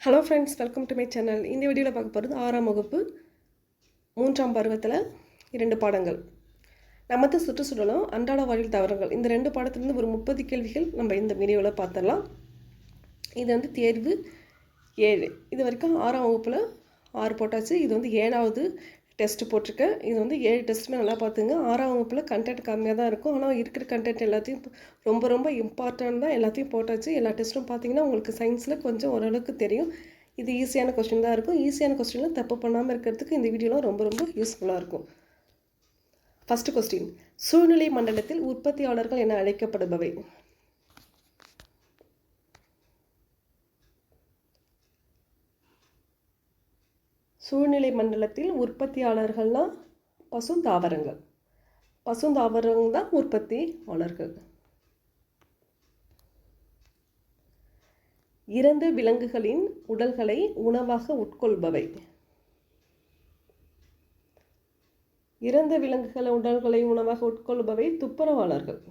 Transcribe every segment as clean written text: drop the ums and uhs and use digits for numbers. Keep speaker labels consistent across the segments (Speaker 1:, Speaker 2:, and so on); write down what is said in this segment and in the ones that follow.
Speaker 1: Hello friends, welcome to my channel. இந்த வீடியோவில் பார்க்க போகிறது 6ஆம் வகுப்பு 3ஆம் பருவத்தில் 2 பாடங்கள். நமது சுற்றுச்சூழலும் அன்றாட வாழ்வில் தவறுகள். இந்த 2 பாடத்திலிருந்து ஒரு 30 கேள்விகள் நம்ம இந்த வீடியோவில் பார்த்துடலாம். இது வந்து தேர்வு 7. இது வரைக்கும் 6ஆம் வகுப்பில் 6 போட்டாச்சு. இது வந்து 7வது டெஸ்ட்டு போட்டிருக்கேன். இது வந்து 7 டெஸ்ட்டுமே நல்லா பார்த்துங்க. 6ஆம் வகுப்பில் கண்டென்ட் கம்மியாக தான் இருக்கும். ஆனால் இருக்கிற கண்டென்ட் எல்லாத்தையும் ரொம்ப இம்பார்ட்டன்ட் தான். எல்லாத்தையும் போட்டாச்சு. எல்லா டெஸ்ட்டும் பார்த்தீங்கன்னா உங்களுக்கு சயின்ஸில் கொஞ்சம் ஓரளவுக்கு தெரியும். இது ஈஸியான கொஸ்டின் தான் இருக்கும். ஈஸியான கொஸ்டினில் தப்பு பண்ணாமல் இருக்கிறதுக்கு இந்த வீடியோலாம் ரொம்ப யூஸ்ஃபுல்லாக இருக்கும். ஃபஸ்ட்டு கொஸ்டின், சூழ்நிலை மண்டலத்தில் உற்பத்தியாளர்கள் என அழைக்கப்படுபவை. சூழ்நிலை மண்டலத்தில் உற்பத்தியாளர்கள்னால் பசுந்தாவரங்கள். பசுந்தாவரங்கள் தான் உற்பத்தியாளர்கள். இறந்த விலங்குகளின் உடல்களை உணவாக உட்கொள்பவை. இறந்த விலங்குகள் உடல்களை உணவாக உட்கொள்பவை துப்புரவாளர்கள்.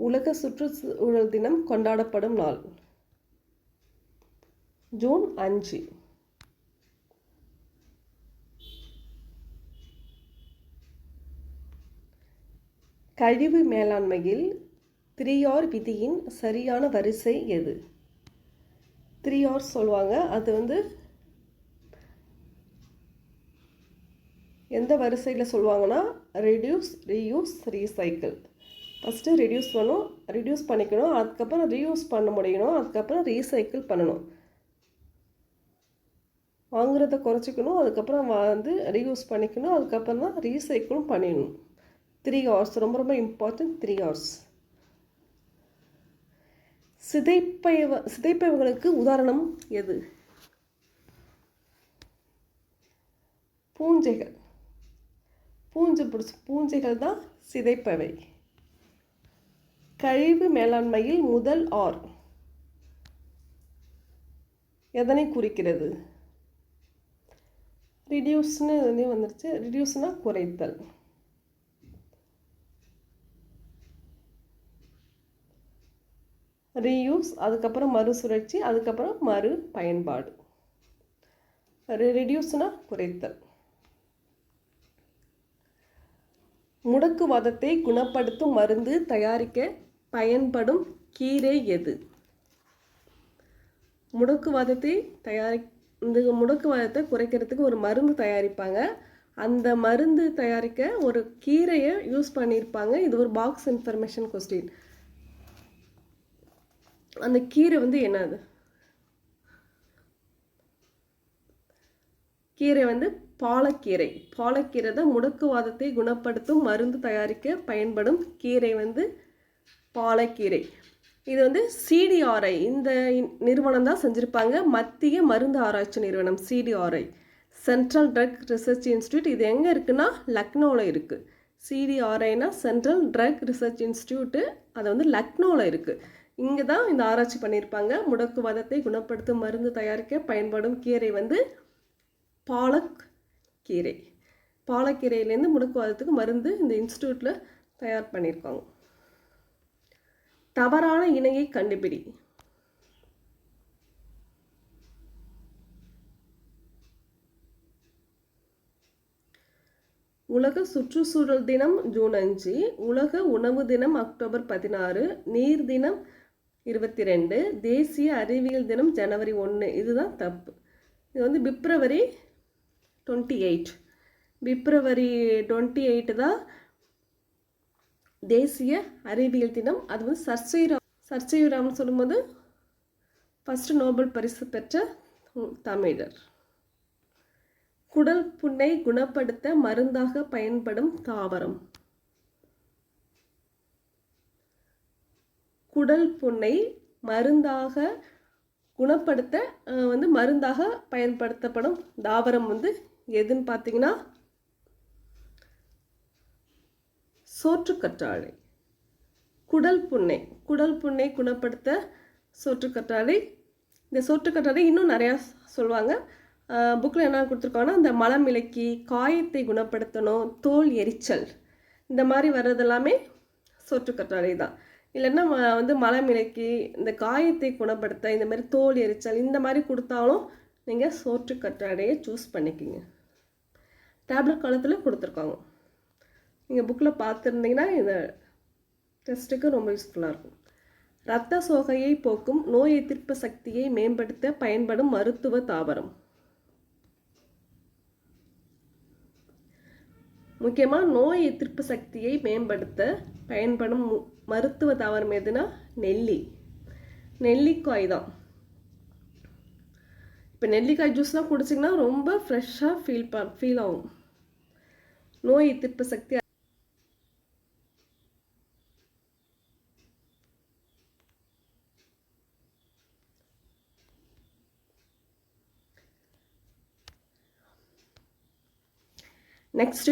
Speaker 1: உலக சுற்றுச்சூழல் தினம் கொண்டாடப்படும் நாள் ஜூன் 5. கழிவு மேலாண்மையில் 3R விதியின் சரியான வரிசை எது? 3R சொல்லுவாங்க. அது வந்து எந்த வரிசையில் சொல்லுவாங்கன்னா reduce, reuse, recycle. First reduce பண்ணிக்கணும், அதுக்கப்புறம் ரீயூஸ் பண்ண முடியணும், அதுக்கப்புறம் ரீசைக்கிள் பண்ணணும். வாங்குறத குறைச்சிக்கணும், அதுக்கப்புறம் வந்து ரீயூஸ் பண்ணிக்கணும், அதுக்கப்புறம் தான் ரீசைக்கிளும் பண்ணிடணும். 3Rs ரொம்ப இம்பார்ட்டன்ட். 3Rs. சிதைப்பவைகளுக்கு உதாரணம் எது? பூஞ்சைகள். பூஞ்சைகள் தான் சிதைப்பவை. கழிவு மேலாண்மையில் முதல் ஆர் எதனை குறிக்கிறது? ரிடியூஸ்னு வந்துருச்சு. ரிடியூஸ்னா குறைத்தல். ரீயூஸ், அதுக்கப்புறம் மறுசுழற்சி, அதுக்கப்புறம் மறு பயன்பாடு. ரெடியூஸ்னா குறைத்தல். முடக்குவாதத்தை குணப்படுத்தும் மருந்து தயாரிக்க பயன்படும் கீரை எது? இந்த முடக்குவாதத்தை குறைக்கிறதுக்கு ஒரு மருந்து தயாரிப்பாங்க. அந்த மருந்து தயாரிக்க ஒரு கீரையை யூஸ் பண்ணியிருப்பாங்க. இது ஒரு பாக்ஸ் இன்ஃபர்மேஷன் கொஸ்டின். அந்த கீரை வந்து என்னது? கீரை வந்து பாலக்கீரை. பாலக்கீரை தான் முடக்குவாதத்தை குணப்படுத்தும் மருந்து தயாரிக்க பயன்படும் கீரை வந்து பாலக்கீரை. இது வந்து CDRI இந்த நிறுவனம் தான் செஞ்சுருப்பாங்க. மத்திய மருந்து ஆராய்ச்சி நிறுவனம் CDRI, central drug research institute. இது எங்கே இருக்குன்னா லக்னோவில் இருக்குது. CDRIனா சென்ட்ரல் ட்ரக் ரிசர்ச் இன்ஸ்டியூட்டு. அது வந்து லக்னோவில் இருக்குது. இங்கே தான் இந்த ஆராய்ச்சி பண்ணியிருப்பாங்க. முடக்குவாதத்தை குணப்படுத்தும் மருந்து தயாரிக்க பயன்படும் கீரை வந்து பாலக் கீரை. பாலக்கீரையிலேருந்து முடக்குவாதத்துக்கு மருந்து இந்த இன்ஸ்டியூட்டில் தயார் பண்ணியிருக்காங்க. தவறான இணையை கண்டுபிடி. உலக சுற்றுச்சூழல் தினம் ஜூன் 5, உலக உணவு தினம் அக்டோபர் 16, நீர் தினம் 22, தேசிய அறிவியல் தினம் ஜனவரி 1. இதுதான் தப்பு. இது வந்து பிப்ரவரி 28. பிப்ரவரி 28 தான் தேசிய அறிவியல் தினம். அது வந்து சர்ச்சையுராம்னு சொல்லும்போது ஃபஸ்ட்டு நோபல் பரிசு பெற்ற தமிழர். குடல் புண்ணை குணப்படுத்த மருந்தாக பயன்படும் தாவரம். குடல் புண்ணை மருந்தாக குணப்படுத்த வந்து மருந்தாக பயன்படுத்தப்படும் தாவரம் வந்து எதுன்னு பார்த்தீங்கன்னா சோற்றுக்கற்றாழை. குடல் புண்ணை குணப்படுத்த சோற்றுக்கற்றாழை. இந்த சோற்றுக்கற்றாழை இன்னும் நிறையா சொல்லுவாங்க. புக்கில் என்ன கொடுத்துருக்காங்கன்னா இந்த மலமிளக்கி, காயத்தை குணப்படுத்தணும், தோல் எரிச்சல், இந்த மாதிரி வர்றதெல்லாமே சோற்றுக்கற்றாழை தான். இல்லைன்னா வந்து மலமிளக்கி இந்த காயத்தை குணப்படுத்த இந்த மாதிரி தோல் எரிச்சல் இந்த மாதிரி கொடுத்தாலும் நீங்கள் சோற்றுக்கற்றாழையை சூஸ் பண்ணிக்கிங்க. டேப்லெட் காலத்தில் கொடுத்துருக்காங்க. நீங்கள் புக்கில் பார்த்துருந்தீங்கன்னா இந்த டெஸ்ட்டுக்கு ரொம்ப யூஸ்ஃபுல்லாக இருக்கும். இரத்த சோகையை போக்கும் நோய் எதிர்ப்பு சக்தியை மேம்படுத்த பயன்படும் மருத்துவ தாவரம். முக்கியமாக நோய் எதிர்ப்பு சக்தியை மேம்படுத்த பயன்படும் மருத்துவ தாவரம் எதுனா நெல்லிக்காய் தான். இப்போ நெல்லிக்காய் ஜூஸ்லாம் குடிச்சிங்கன்னா ரொம்ப ஃப்ரெஷ்ஷாக ஃபீல் ஆகும். நோய் எதிர்ப்பு சக்தி. நெக்ஸ்ட்,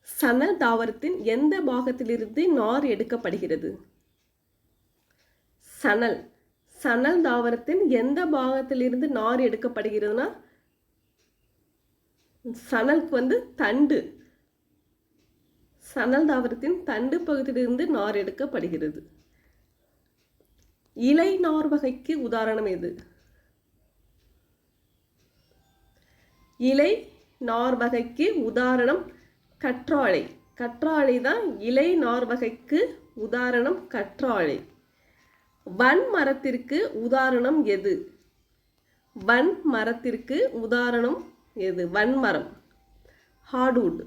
Speaker 1: சணல் தாவரத்தின் எந்த பாகத்திலிருந்து நார் எடுக்கப்படுகிறது? சணல் தாவரத்தின் எந்த பாகத்திலிருந்து நார் எடுக்கப்படுகிறதுனா, சணலுக்கு வந்து தண்டு, சணல் தாவரத்தின் தண்டு பகுதியிலிருந்து நார் எடுக்கப்படுகிறது. இலை நார் வகைக்கு உதாரணம் எது? இலை நார் வகைக்கு உதாரணம் கற்றாழை. கற்றாழை தான் இலை நார் வகைக்கு உதாரணம். கற்றாழை. வன் மரத்திற்கு உதாரணம் எது? வன் மரத்திற்கு உதாரணம் எது? வன்மரம், ஹார்ட்வுட்.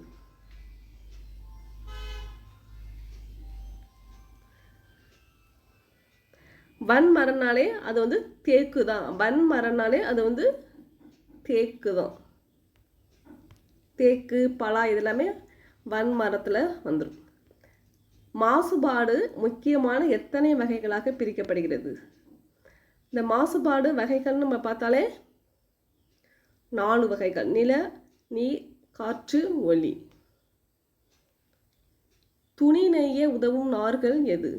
Speaker 1: வன்மரம்னாலே அது வந்து தேக்கு தான். வன்மரம்னாலே அது வந்து தேக்கு தான். தேக்கு, பலா இதெல்லாமே வன்மரத்தில் வந்துடும். மாசுபாடு முக்கியமான எத்தனை வகைகளாக பிரிக்கப்படுகிறது? இந்த மாசுபாடு வகைகள் நம்ம பார்த்தாலே 4 வகைகள். நில, நீர், காற்று, ஒளி. துணி நெய்ய உதவும் நார்கள் எது?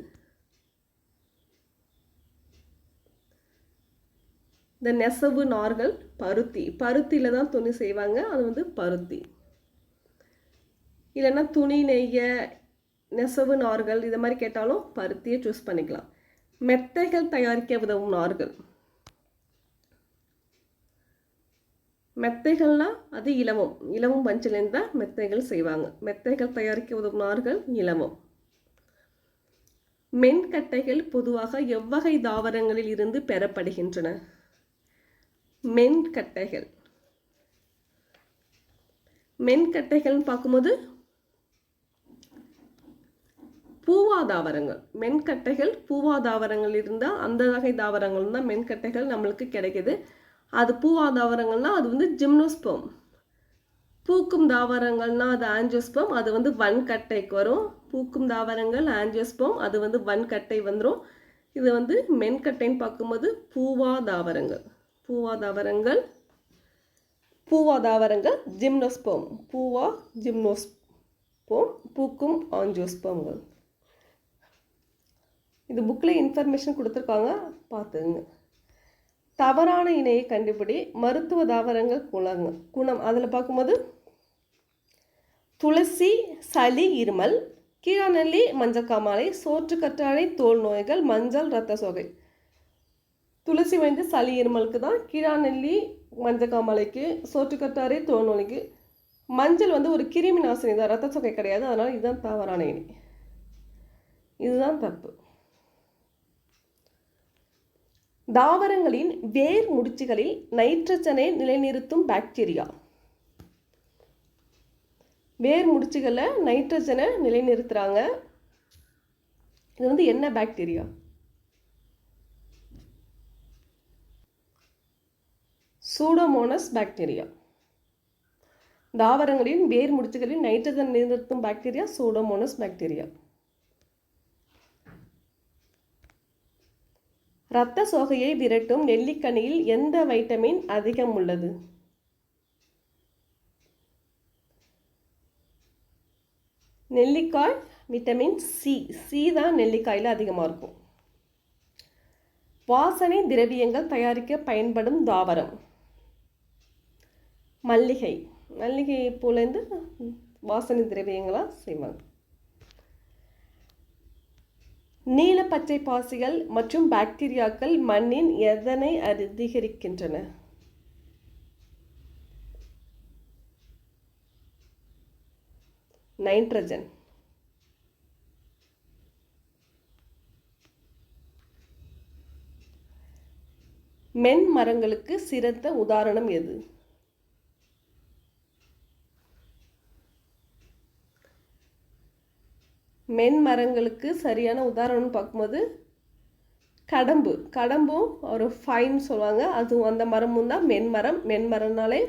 Speaker 1: இந்த நெசவு நார்கள் பருத்தி. பருத்தியில் தான் துணி செய்வாங்க, அது வந்து பருத்தி. இல்லைன்னா துணி நெய்ய நெசவு நார்கள் இதை மாதிரி கேட்டாலும் பருத்தியை சூஸ் பண்ணிக்கலாம். மெத்தைகள் தயாரிக்க உதவும் நார்கள். மெத்தைகள்னால் அது இலவம் பஞ்சிலேருந்து தான் மெத்தைகள் செய்வாங்க. மெத்தைகள் தயாரிக்க உதவும் நார்கள் இலவம். மென்கட்டைகள் பொதுவாக எவ்வகை தாவரங்களில் இருந்து பெறப்படுகின்றன? மென்கட்டைகள்னு பார்க்கும்போது பூவாதாவரங்கள். மென்கட்டைகள் பூவாதாவரங்கள் இருந்தால் அந்த வகை தாவரங்கள் தான் மென்கட்டைகள் நம்மளுக்கு கிடைக்கிது. அது பூவாதாவரங்கள்னால் அது வந்து ஜிம்னோஸ்பெர்ம். பூக்கும் தாவரங்கள்னால் அது ஆஞ்சியோஸ்பெர்ம், அது வந்து வன்கட்டைக்கு வரும். பூக்கும் தாவரங்கள் ஆஞ்சியோஸ்பெர்ம், அது வந்து வன்கட்டை வந்துடும். இது வந்து மென்கட்டைன்னு பார்க்கும்போது பூவாதாவரங்கள் ஜிம்னோஸ்பெர்ம். ஜிம்னோஸ்பெர்ம், பூக்கும் ஆஞ்சியோஸ்பெர்ம்கள். இது புக்கில் இன்ஃபர்மேஷன் கொடுத்துருக்காங்க, பார்த்துங்க. தவறான இணையை கண்டுபிடி. மருத்துவ தாவரங்கள் குணம் அதில் பார்க்கும்போது துளசி சளி இருமல், கீழாநெல்லி மஞ்சக்காமாலை, சோற்றுக்கற்றாழை தோல் நோய்கள், மஞ்சள் இரத்த சோகை. துளசி வந்து சளி இருமலுக்கு தான், கீழாநெல்லி மஞ்சக்காமாலைக்கு, சோற்றுக்கற்றாழை தோல் நோய்க்கு. மஞ்சள் வந்து ஒரு கிருமி நாசினி தான், இரத்த சோகை கிடையாது. அதனால் இதுதான் தவறான இணை. இதுதான் தப்பு. தாவரங்களின் வேர் முடிச்சுகளில் நைட்ரஜனை நிலைநிறுத்தும் பாக்டீரியா. வேர் முடிச்சுகளில் நைட்ரஜனை நிலைநிறுத்துறாங்க. இது வந்து என்ன பாக்டீரியா? Pseudomonas bacteria. தாவரங்களின் வேர் முடிச்சுகளில் நைட்ரஜன் நிலைநிறுத்தும் பாக்டீரியா சூடோமோனஸ் பாக்டீரியா. இரத்த சோகையை விரட்டும் நெல்லிக்கனியில் எந்த வைட்டமின் அதிகம் உள்ளது? நெல்லிக்காய் விட்டமின் சி தான் நெல்லிக்காயில் அதிகமாக இருக்கும். வாசனை திரவியங்கள் தயாரிக்க பயன்படும் தாவரம். மல்லிகை பூலேருந்து வாசனை திரவியங்களாக செய்வாங்க. நீல பச்சை பாசிகள் மற்றும் பாக்டீரியாக்கள் மண்ணின் எதனை அதிகரிக்கின்றன? நைட்ரஜன். மென் மரங்களுக்கு சிறந்த உதாரணம் எது? மென் மரங்களுக்கு சரியான உதாரணம்னு பார்க்கும்போது கடம்பு. கடம்பும் ஒரு ஃபைன் சொல்லுவாங்க, அதுவும் அந்த மரமும் தான் மென்மரம். மென்மரம்னாலே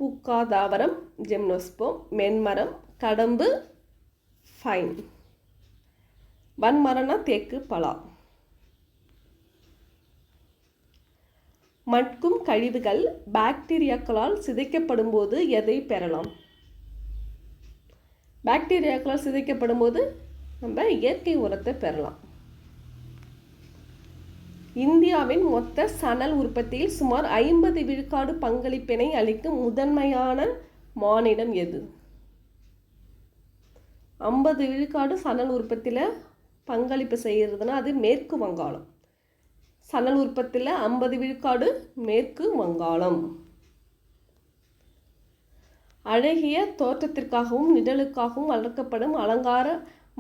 Speaker 1: பூக்காதாவரம் ஜெம்னோஸ்போம். மென்மரம், கடம்பு, ஃபைன். வன்மரம்னா தேக்கு, பலா. மட்கும் கழிவுகள் பாக்டீரியாக்களால் சிதைக்கப்படும் போது எதை பெறலாம்? பாக்டீரியாக்களால் சிதைக்கப்படும் போது நம்ம இயற்கை உரத்தை பெறலாம். இந்தியாவின் மொத்த சணல் உற்பத்தியில் சுமார் 50 விழுக்காடு பங்களிப்பினை அளிக்கும் முதன்மையான மாநிலம் எது? 50 விழுக்காடு சணல் உற்பத்தியில் பங்களிப்பு செய்கிறதுனா அது மேற்கு வங்காளம். சணல் உற்பத்தியில் 50 விழுக்காடு மேற்கு வங்காளம். அழகிய தோற்றத்திற்காகவும் நிழலுக்காகவும் வளர்க்கப்படும் அலங்கார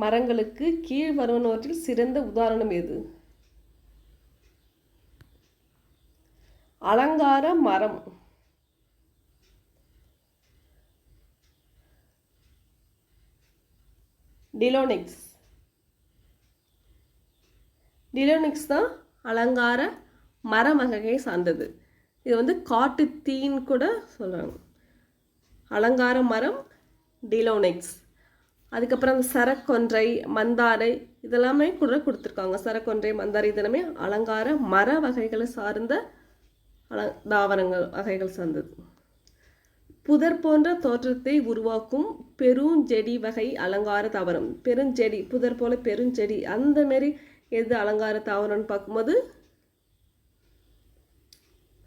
Speaker 1: மரங்களுக்கு கீழ் வருவனவற்றில் சிறந்த உதாரணம் எது? அலங்கார மரம். டிலோனிக்ஸ். டிலோனிக்ஸ் தான் அலங்கார மர வகையை சார்ந்தது. இது காட்டு தீன்னு கூட சொல்கிறாங்க. அலங்கார மரம் டிலோனிக்ஸ். அதுக்கப்புறம் அந்த சரக்கொன்றை, மந்தாரை இதெல்லாமே கூட கொடுத்துருக்காங்க. சரக்கொன்றை, மந்தாரை இதெல்லாமே அலங்கார மர வகைகளை சார்ந்த தாவரங்கள் வகைகள் சார்ந்தது. புதர் போன்ற தோற்றத்தை உருவாக்கும் பெருஞ்செடி வகை அலங்கார தாவரம். பெருஞ்செடி, புதர் போல பெருஞ்செடி, அந்த மாரி எது அலங்கார தாவரம்னு பார்க்கும்போது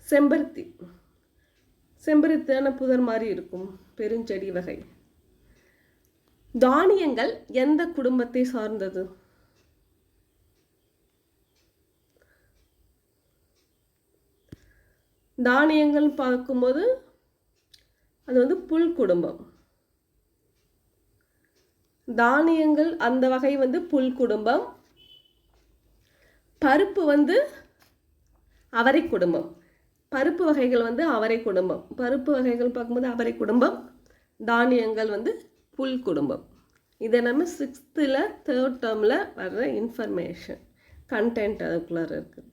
Speaker 1: செம்பருத்தி. செம்பருத்தியான புதர் மாதிரி இருக்கும், பெருஞ்செடி வகை. தானியங்கள் எந்த குடும்பத்தை சார்ந்தது? தானியங்கள் பார்க்கும்போது அது புல் குடும்பம். தானியங்கள் அந்த வகை புல் குடும்பம். பருப்பு அவரை குடும்பம். பருப்பு வகைகள் அவரை குடும்பம். பருப்பு வகைகள் பார்க்கும்போது அவரை குடும்பம். தானியங்கள் புல் குடும்பம். இதை நம்ம 6th 3rd termல வர்ற இன்ஃபர்மேஷன் கண்டென்ட் அதுக்குள்ளார இருக்குது.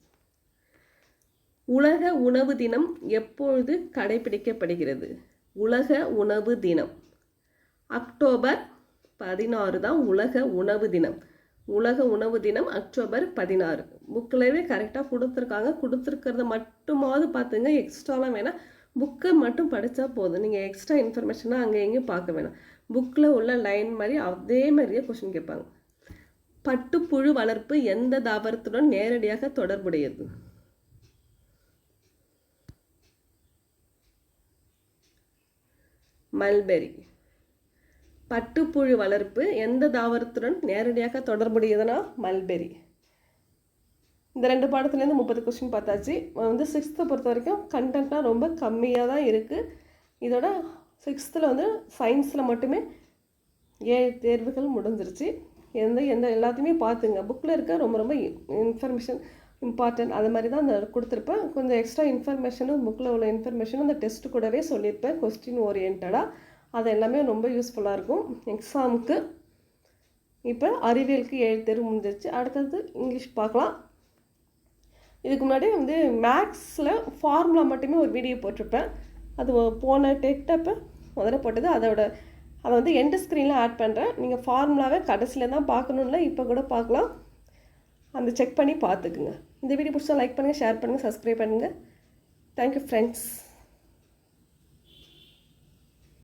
Speaker 1: உலக உணவு தினம் எப்பொழுது கடைபிடிக்கப்படுகிறது? உலக உணவு தினம் அக்டோபர் 16 தான் உலக உணவு தினம். உலக உணவு தினம் அக்டோபர் 16. புக்கிலவே கரெக்டாக கொடுத்துருக்காங்க. கொடுத்துருக்கிறத மட்டுமாவது பார்த்துங்க, எக்ஸ்ட்ராலாம் வேணாம். புக்கை மட்டும் படித்தா போதும். நீங்கள் எக்ஸ்ட்ரா இன்ஃபர்மேஷனாக அங்கே எங்கேயும் பார்க்க வேணாம். புக்கில் உள்ள லைன் மாதிரி அதே மாதிரியே கொஸ்டின் கேட்பாங்க. பட்டுப்புழு வளர்ப்பு எந்த தாவரத்துடன் நேரடியாக தொடர்புடையது? மல்பெரி. பட்டுப்புழு வளர்ப்பு எந்த தாவரத்துடன் நேரடியாக தொடர்புடையதுன்னா மல்பெரி. இந்த 2 பாடத்துலேருந்து 30 கொஸ்டின் பார்த்தாச்சு. 6th பொறுத்த வரைக்கும் கண்டென்ட்லாம் ரொம்ப கம்மியாக தான் இருக்குது. இதோட 6th சயின்ஸில் மட்டுமே 7 தேர்வுகள் முடிஞ்சிருச்சு. எந்த எல்லாத்தையுமே பார்த்துங்க. புக்கில் இருக்க ரொம்ப ரொம்ப இன்ஃபர்மேஷன் இம்பார்ட்டன்ட் அது மாதிரி தான் அந்த கொடுத்துருப்பேன். கொஞ்சம் எக்ஸ்ட்ரா இன்ஃபர்மேஷனும் புக்கில் உள்ள இன்ஃபர்மேஷனும் அந்த டெஸ்ட் கூடவே சொல்லியிருப்பேன், கொஸ்டின் ஓரியன்டாக. அது எல்லாமே ரொம்ப யூஸ்ஃபுல்லாக இருக்கும் எக்ஸாமுக்கு. இப்போ அறிவியலுக்கு 7 தேர்வு முடிஞ்சிருச்சு. அடுத்தது இங்கிலீஷ் பார்க்கலாம். இதுக்கு முன்னாடி மேக்ஸில் ஃபார்முலா மட்டுமே ஒரு வீடியோ போட்டிருப்பேன். அது போன டெட்டப்போ முதல்ல போட்டது. அதை எண்ட் ஸ்க்ரீனில் ஆட் பண்ணுறேன். நீங்கள் ஃபார்முலாவை கடைசியில் தான் பார்க்கணும்ல, இப்போ கூட பார்க்கலாம். அந்த செக் பண்ணி பார்த்துக்குங்க. இந்த வீடியோ பிடிச்சா லைக் பண்ணுங்கள், ஷேர் பண்ணுங்கள், சப்ஸ்கிரைப் பண்ணுங்கள். Thank you friends.